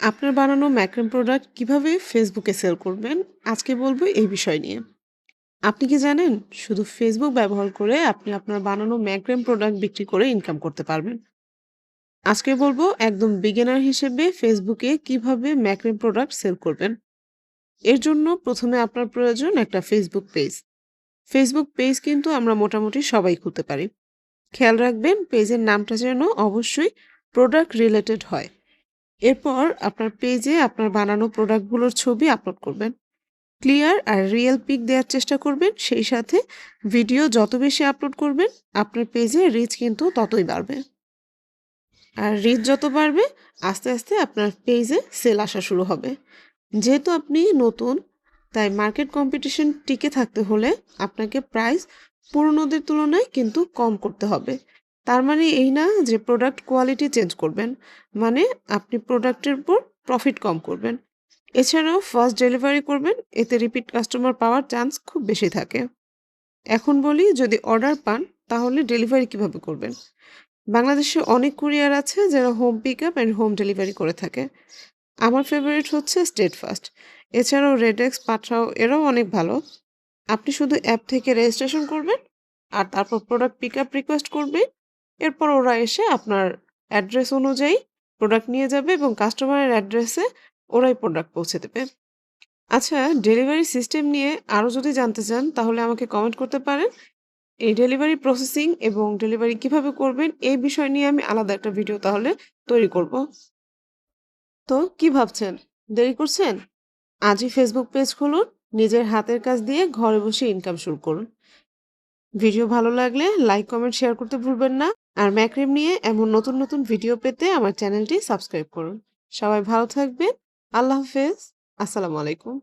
আপনার বানানো ম্যাক্রোন প্রোডাক্ট কিভাবে ফেসবুকে সেল করবেন আজকে বলবো এই বিষয় নিয়ে। আপনি কি জানেন শুধু ফেসবুক ব্যবহার করে আপনি আপনার বানানো ম্যাক্রোন প্রোডাক্ট বিক্রি করে ইনকাম করতে পারবেন। আজকে বলবো একদম বিগিনার হিসেবে ফেসবুকে কিভাবে ম্যাক্রোন প্রোডাক্ট সেল করবেন। এর জন্য প্রথমে আপনার প্রয়োজন একটা ফেসবুক পেজ। ফেসবুক পেজ কিন্তু আমরা মোটামুটি সবাই খুলতে পারি। খেয়াল রাখবেন পেজের নামটা যেন অবশ্যই প্রোডাক্ট রিলেটেড হয়। এরপর আপনার পেজে আপনার বানানো প্রোডাক্টগুলোর ছবি আপলোড করবেন। ক্লিয়ার আর রিয়েল পিক দেওয়ার চেষ্টা করবেন। সেই সাথে ভিডিও যত বেশি আপলোড করবেন আপনার পেজে রিচ কিন্তু ততই বাড়বে। আর রিচ যত বাড়বে আস্তে আস্তে আপনার পেজে সেল আসা শুরু হবে। যেহেতু আপনি নতুন তাই মার্কেট কম্পিটিশন টিকে থাকতে হলে আপনাকে প্রাইস পুরনোদের তুলনায় কিন্তু কম করতে হবে। তার মানে এই না যে প্রোডাক্ট কোয়ালিটি চেঞ্জ করবেন, মানে আপনি প্রোডাক্টের উপর প্রফিট কম করবেন। এছাড়াও ফাস্ট ডেলিভারি করবেন, এতে রিপিট কাস্টমার পাওয়ার চান্স খুব বেশি থাকে। এখন বলি, যদি অর্ডার পান তাহলে ডেলিভারি কিভাবে করবেন। বাংলাদেশে অনেক কুরিয়ার আছে যারা home pick up and home delivery করে থাকে। আমার ফেভারিট হচ্ছে স্টেট ফাস্ট। এছাড়াও রেডেক্স, পাঠাও, এরাও অনেক ভালো। আপনি শুধু অ্যাপ থেকে রেজিস্ট্রেশন করবেন আর তারপর প্রোডাক্ট পিক আপ রিকোয়েস্ট করবেন। এরপর ওরা এসে আপনার অ্যাড্রেস অনুযায়ী প্রোডাক্ট নিয়ে যাবে এবং কাস্টমারের অ্যাড্রেসে ওরাই প্রোডাক্ট পৌঁছে দেবে। আচ্ছা, ডেলিভারি সিস্টেম নিয়ে আরও যদি জানতে চান তাহলে আমাকে কমেন্ট করতে পারেন। এই ডেলিভারি প্রসেসিং এবং ডেলিভারি কিভাবে করবেন এই বিষয় নিয়ে আমি আলাদা একটা ভিডিও তাহলে তৈরি করব। তো কি ভাবছেন, দেরি করছেন? আজই ফেসবুক পেজ খুলুন, নিজের হাতের কাজ দিয়ে ঘরে বসে ইনকাম শুরু করুন। ভিডিও ভালো লাগলে লাইক, কমেন্ট, শেয়ার করতে ভুলবেন না। আর ম্যাক্রেম নিয়ে এমন নতুন নতুন ভিডিও পেতে আমার চ্যানেলটি সাবস্ক্রাইব করুন। সবাই ভালো থাকবেন। আল্লাহ হাফেজ। আসসালামু আলাইকুম।